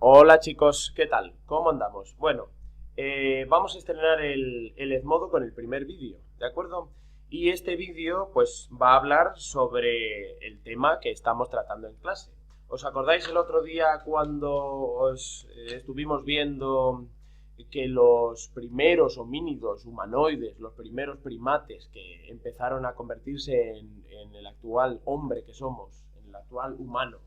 Hola chicos, ¿qué tal? ¿Cómo andamos? Bueno, vamos a estrenar el Edmodo con el primer vídeo, ¿de acuerdo? Y este vídeo pues va a hablar sobre el tema que estamos tratando en clase. ¿Os acordáis el otro día cuando estuvimos viendo que los primeros homínidos humanoides, los primeros primates que empezaron a convertirse en el actual hombre que somos, en el actual humano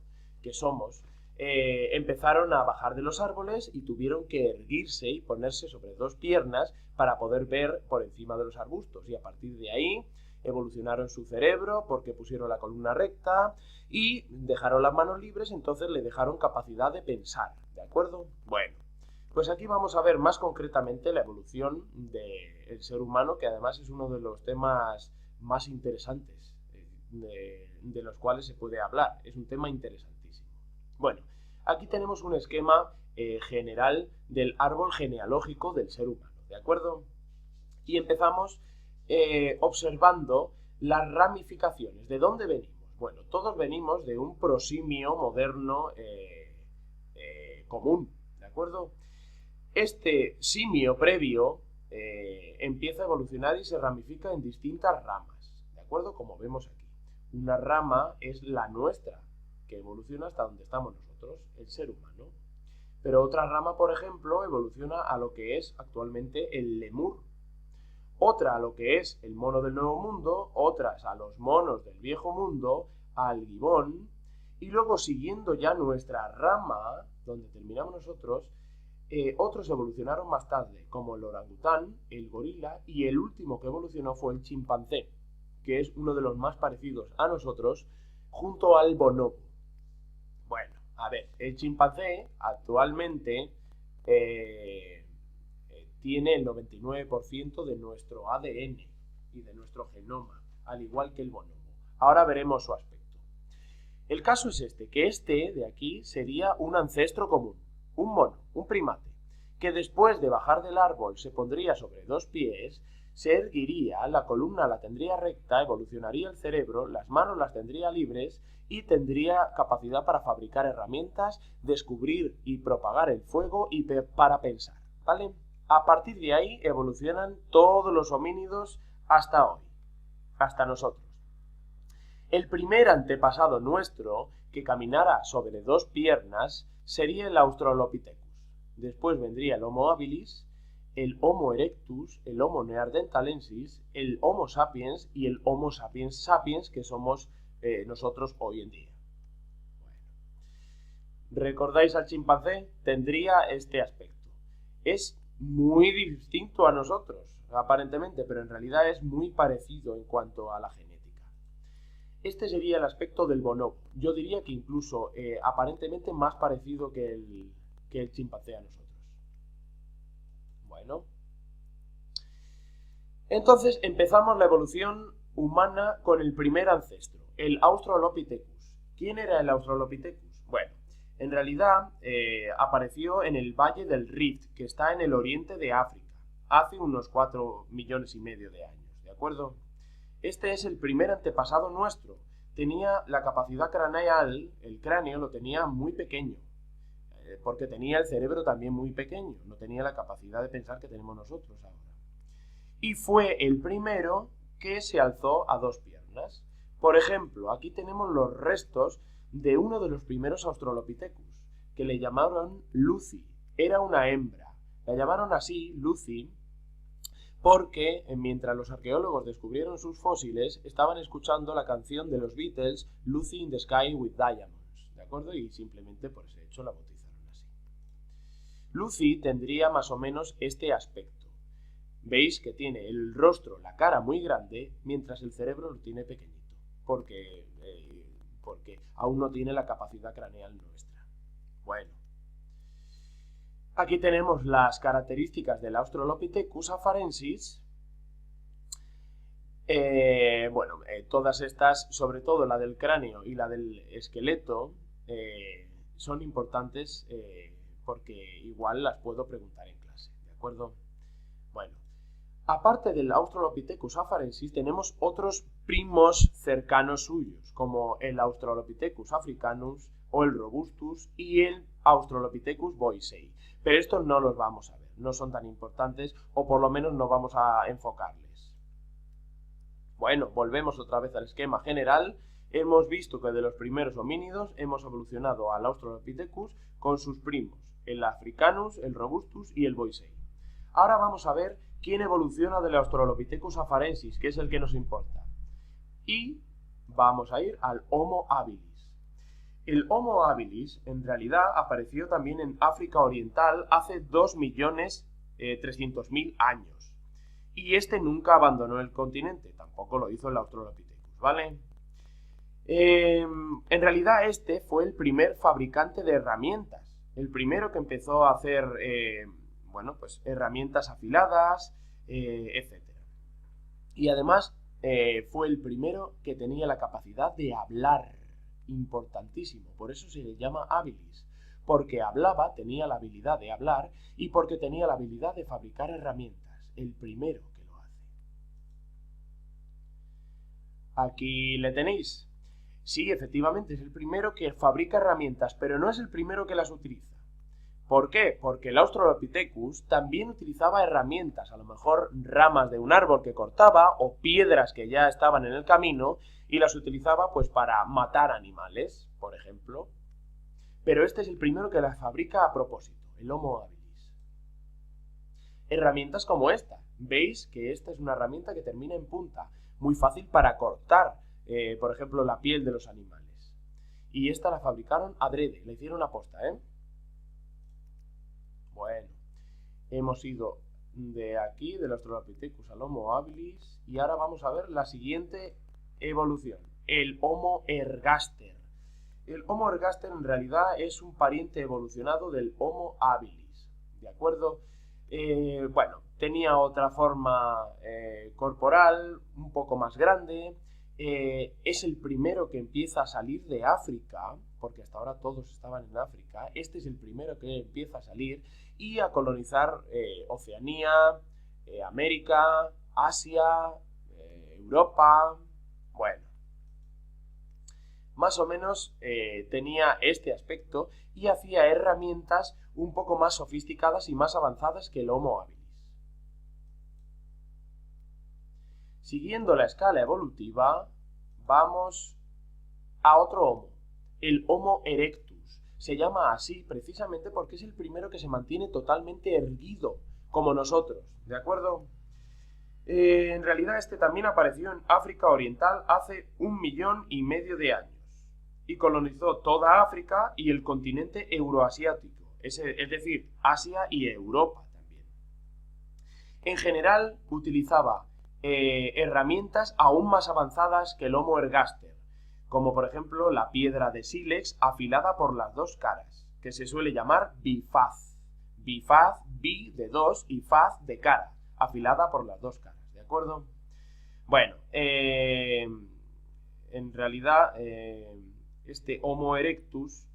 que somos, empezaron a bajar de los árboles y tuvieron que erguirse y ponerse sobre dos piernas para poder ver por encima de los arbustos, y a partir de ahí evolucionaron su cerebro porque pusieron la columna recta y dejaron las manos libres, entonces le dejaron capacidad de pensar, ¿de acuerdo? Bueno, pues aquí vamos a ver más concretamente la evolución del ser humano, que además es uno de los temas más interesantes de los cuales se puede hablar. Es un tema interesantísimo. Bueno, aquí tenemos un esquema general del árbol genealógico del ser humano, ¿de acuerdo? Y empezamos observando las ramificaciones. ¿De dónde venimos? Bueno, todos venimos de un prosimio moderno común, ¿de acuerdo? Este simio previo empieza a evolucionar y se ramifica en distintas ramas, ¿de acuerdo? Como vemos aquí. Una rama es la nuestra, que evoluciona hasta donde estamos nosotros, el ser humano. Pero otra rama, por ejemplo, evoluciona a lo que es actualmente el lemur. Otra a lo que es el mono del Nuevo Mundo, otras a los monos del Viejo Mundo, al gibón, y luego siguiendo ya nuestra rama, donde terminamos nosotros, otros evolucionaron más tarde, como el orangután, el gorila, y el último que evolucionó fue el chimpancé, que es uno de los más parecidos a nosotros, junto al bonobo. Bueno, a ver, el chimpancé actualmente tiene el 99% de nuestro ADN y de nuestro genoma, al igual que el bonobo. Ahora veremos su aspecto. El caso es que este de aquí sería un ancestro común, un mono, un primate, que después de bajar del árbol se pondría sobre dos pies, se erguiría, la columna la tendría recta, evolucionaría el cerebro, las manos las tendría libres y tendría capacidad para fabricar herramientas, descubrir y propagar el fuego y para pensar, ¿vale? A partir de ahí evolucionan todos los homínidos hasta hoy, hasta nosotros. El primer antepasado nuestro que caminara sobre dos piernas sería el Australopithecus. Después vendría el Homo habilis, el Homo erectus, el Homo neanderthalensis, el Homo sapiens y el Homo sapiens sapiens, que somos nosotros hoy en día. Bueno. ¿Recordáis al chimpancé? Tendría este aspecto. Es muy distinto a nosotros, aparentemente, pero en realidad es muy parecido en cuanto a la genética. Este sería el aspecto del bonobo. Yo diría que incluso aparentemente más parecido que el chimpancé a nosotros. Bueno. Entonces empezamos la evolución humana con el primer ancestro, el Australopithecus. ¿Quién era el Australopithecus? Bueno, en realidad apareció en el Valle del Rift, que está en el oriente de África, hace unos 4,5 millones de años, ¿de acuerdo? Este es el primer antepasado nuestro. Tenía la capacidad craneal, el cráneo lo tenía muy pequeño, porque tenía el cerebro también muy pequeño, no tenía la capacidad de pensar que tenemos nosotros ahora. Y fue el primero que se alzó a dos piernas. Por ejemplo, aquí tenemos los restos de uno de los primeros Australopithecus, que le llamaron Lucy. Era una hembra. La llamaron así, Lucy, porque mientras los arqueólogos descubrieron sus fósiles, estaban escuchando la canción de los Beatles, Lucy in the Sky with Diamonds, ¿de acuerdo? Y simplemente por ese hecho la bautizaron así. Lucy tendría más o menos este aspecto. Veis que tiene el rostro, la cara muy grande, mientras el cerebro lo tiene pequeñito, porque aún no tiene la capacidad craneal nuestra. Bueno. Aquí tenemos las características del Australopithecus afarensis. Todas estas, sobre todo la del cráneo y la del esqueleto, son importantes porque igual las puedo preguntar en clase, ¿de acuerdo? Bueno, aparte del Australopithecus afarensis, tenemos otros primos cercanos suyos, como el Australopithecus africanus, o el Robustus y el Australopithecus boisei. Pero estos no los vamos a ver, no son tan importantes o por lo menos no vamos a enfocarles. Bueno, volvemos otra vez al esquema general. Hemos visto que de los primeros homínidos hemos evolucionado al Australopithecus con sus primos, el Africanus, el Robustus y el boisei. Ahora vamos a ver quién evoluciona del Australopithecus afarensis, que es el que nos importa. Y vamos a ir al Homo habilis. El Homo habilis en realidad apareció también en África Oriental hace 2.300.000 años. Y este nunca abandonó el continente, tampoco lo hizo el Australopithecus, ¿vale? En realidad este fue el primer fabricante de herramientas, el primero que empezó a hacer herramientas afiladas, etc. Y además fue el primero que tenía la capacidad de hablar, importantísimo, por eso se le llama habilis, porque hablaba, tenía la habilidad de hablar y porque tenía la habilidad de fabricar herramientas, el primero que lo hace. Aquí le tenéis. Sí, efectivamente, es el primero que fabrica herramientas, pero no es el primero que las utiliza. ¿Por qué? Porque el Australopithecus también utilizaba herramientas, a lo mejor ramas de un árbol que cortaba o piedras que ya estaban en el camino y las utilizaba pues para matar animales, por ejemplo. Pero este es el primero que las fabrica a propósito, el Homo habilis. Herramientas como esta. Veis que esta es una herramienta que termina en punta, muy fácil para cortar. Por ejemplo, la piel de los animales. Y esta la fabricaron adrede, la hicieron aposta, ¿eh? Bueno, hemos ido de aquí, del Australopithecus al Homo habilis, y ahora vamos a ver la siguiente evolución, el Homo ergaster. El Homo ergaster en realidad es un pariente evolucionado del Homo habilis, ¿de acuerdo? Tenía otra forma corporal, un poco más grande. Es el primero que empieza a salir de África, porque hasta ahora todos estaban en África. Este es el primero que empieza a salir y a colonizar Oceanía, América, Asia, Europa. Bueno, más o menos tenía este aspecto y hacía herramientas un poco más sofisticadas y más avanzadas que el Homo habilis. Siguiendo la escala evolutiva, vamos a otro Homo, el Homo erectus. Se llama así precisamente porque es el primero que se mantiene totalmente erguido, como nosotros, ¿de acuerdo? En realidad este también apareció en África Oriental hace 1,5 millones de años y colonizó toda África y el continente euroasiático, es decir, Asia y Europa también. En general utilizaba herramientas aún más avanzadas que el Homo ergaster, como por ejemplo la piedra de sílex afilada por las dos caras, que se suele llamar bifaz. Bifaz, bi de dos y faz de cara, afilada por las dos caras, ¿de acuerdo? Bueno, en realidad este Homo erectus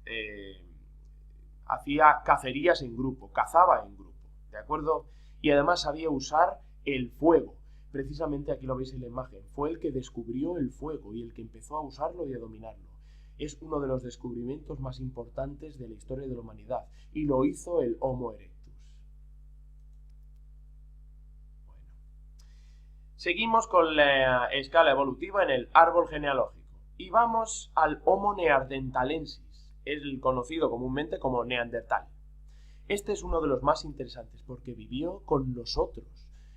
hacía cacerías en grupo, cazaba en grupo, ¿de acuerdo? Y además sabía usar el fuego. Precisamente aquí lo veis en la imagen, fue el que descubrió el fuego y el que empezó a usarlo y a dominarlo. Es uno de los descubrimientos más importantes de la historia de la humanidad y lo hizo el Homo erectus. Bueno. Seguimos con la escala evolutiva en el árbol genealógico y vamos al Homo neanderthalensis, el conocido comúnmente como Neandertal. Este es uno de los más interesantes porque vivió con nosotros.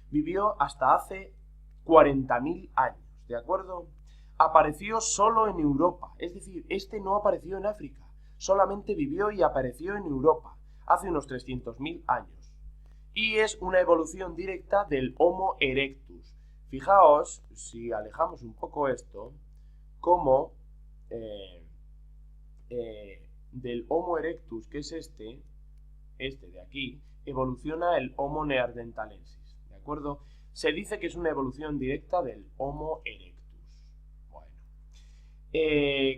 Vivió hasta hace 40.000 años, ¿de acuerdo? Apareció solo en Europa, es decir, este no apareció en África, solamente vivió y apareció en Europa, hace unos 300.000 años. Y es una evolución directa del Homo erectus. Fijaos, si alejamos un poco esto, cómo del Homo erectus, que es este de aquí, evoluciona el Homo neanderthalensis. ¿De acuerdo? Se dice que es una evolución directa del Homo erectus. Bueno.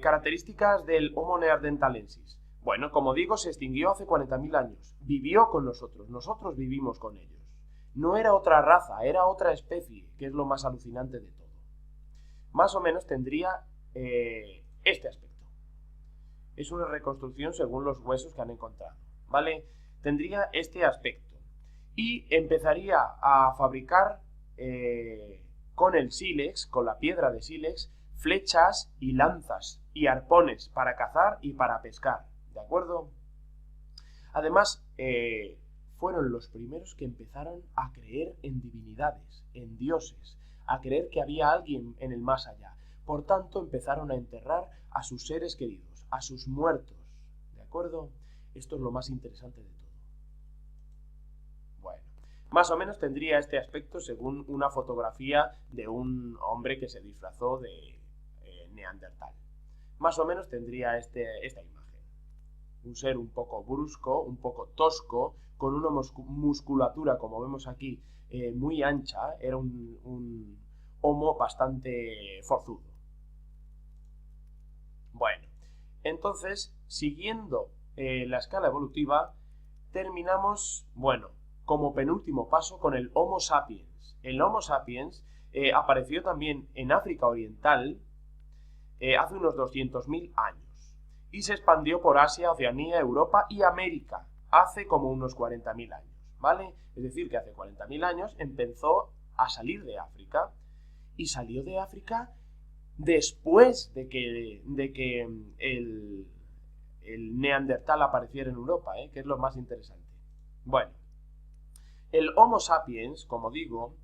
Características del Homo neanderthalensis. Bueno, como digo, se extinguió hace 40.000 años. Vivió con nosotros. Nosotros vivimos con ellos. No era otra raza, era otra especie, que es lo más alucinante de todo. Más o menos tendría este aspecto. Es una reconstrucción según los huesos que han encontrado, ¿vale? Tendría este aspecto. Y empezaría a fabricar con el sílex, con la piedra de sílex, flechas y lanzas y arpones para cazar y para pescar, ¿de acuerdo? Además, fueron los primeros que empezaron a creer en divinidades, en dioses, a creer que había alguien en el más allá. Por tanto, empezaron a enterrar a sus seres queridos, a sus muertos, ¿de acuerdo? Esto es lo más interesante de todo. Bueno, más o menos tendría este aspecto según una fotografía de un hombre que se disfrazó de neandertal. Más o menos tendría esta imagen. Un ser un poco brusco, un poco tosco, con una musculatura, como vemos aquí, muy ancha. Era un homo bastante forzudo. Bueno, entonces, siguiendo la escala evolutiva, terminamos, bueno, como penúltimo paso con el Homo sapiens. El Homo sapiens apareció también en África Oriental hace unos 200.000 años y se expandió por Asia, Oceanía, Europa y América hace como unos 40.000 años, ¿vale? Es decir, que hace 40.000 años empezó a salir de África y salió de África después de que el neandertal apareciera en Europa, que es lo más interesante. Bueno, el Homo sapiens, como digo,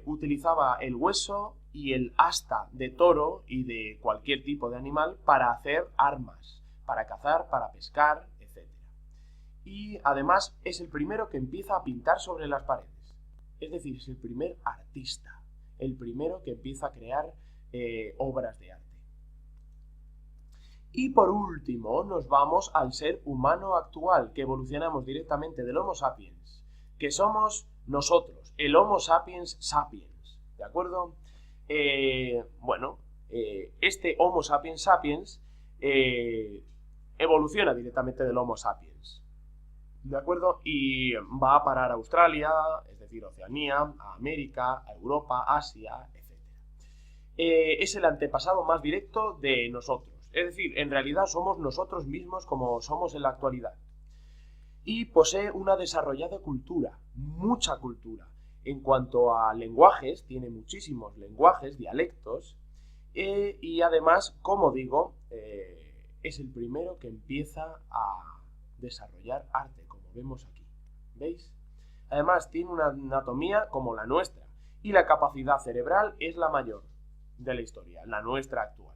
utilizaba el hueso y el asta de toro y de cualquier tipo de animal para hacer armas, para cazar, para pescar, etc. Y además es el primero que empieza a pintar sobre las paredes. Es decir, es el primer artista, el primero que empieza a crear obras de arte. Y por último nos vamos al ser humano actual, que evolucionamos directamente del Homo sapiens, que somos nosotros, el Homo sapiens sapiens, ¿de acuerdo? Este Homo sapiens sapiens evoluciona directamente del Homo sapiens, ¿de acuerdo? Y va a parar a Australia, es decir, Oceanía, a América, a Europa, Asia, etc. Es el antepasado más directo de nosotros. Es decir, en realidad somos nosotros mismos como somos en la actualidad. Y posee una desarrollada cultura, mucha cultura. En cuanto a lenguajes, tiene muchísimos lenguajes, dialectos, y además, como digo, es el primero que empieza a desarrollar arte, como vemos aquí. ¿Veis? Además, tiene una anatomía como la nuestra, y la capacidad cerebral es la mayor de la historia, la nuestra actual.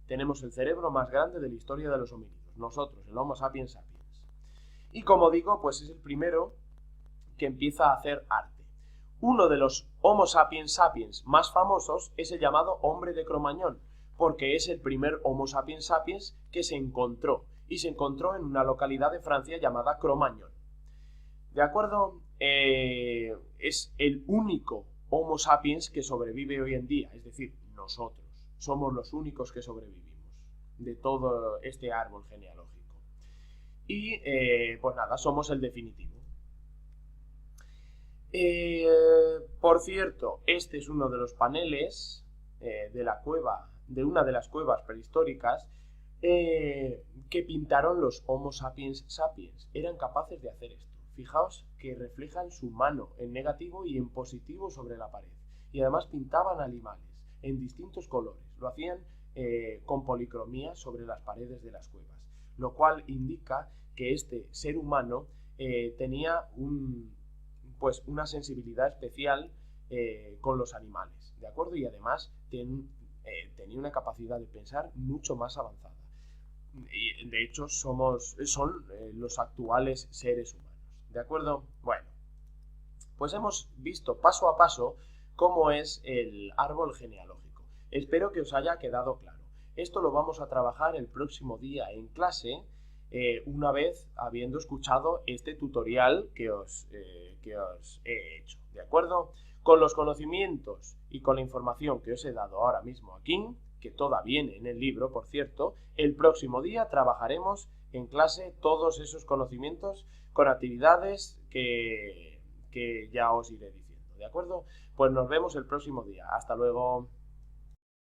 Tenemos el cerebro más grande de la historia de los homínidos, nosotros, el Homo sapiens sapiens. Y como digo, pues es el primero que empieza a hacer arte. Uno de los Homo sapiens sapiens más famosos es el llamado hombre de Cro-Magnon, porque es el primer Homo sapiens sapiens que se encontró, y se encontró en una localidad de Francia llamada Cro-Magnon. ¿De acuerdo? Es el único Homo sapiens que sobrevive hoy en día, es decir, nosotros somos los únicos que sobrevivimos de todo este árbol genealógico. Y pues nada, somos el definitivo. Por cierto, este es uno de los paneles de la cueva, de una de las cuevas prehistóricas que pintaron los Homo sapiens sapiens. Eran capaces de hacer esto. Fijaos que reflejan su mano en negativo y en positivo sobre la pared. Y además pintaban animales en distintos colores. Lo hacían con policromía sobre las paredes de las cuevas. Lo cual indica que este ser humano tenía una sensibilidad especial con los animales, ¿de acuerdo? Y además tenía una capacidad de pensar mucho más avanzada. Y de hecho son los actuales seres humanos, ¿de acuerdo? Bueno, pues hemos visto paso a paso cómo es el árbol genealógico. Espero que os haya quedado claro. Esto lo vamos a trabajar el próximo día en clase, una vez habiendo escuchado este tutorial que os he hecho, ¿de acuerdo? Con los conocimientos y con la información que os he dado ahora mismo aquí, que toda viene en el libro, por cierto, el próximo día trabajaremos en clase todos esos conocimientos con actividades que ya os iré diciendo, ¿de acuerdo? Pues nos vemos el próximo día. Hasta luego.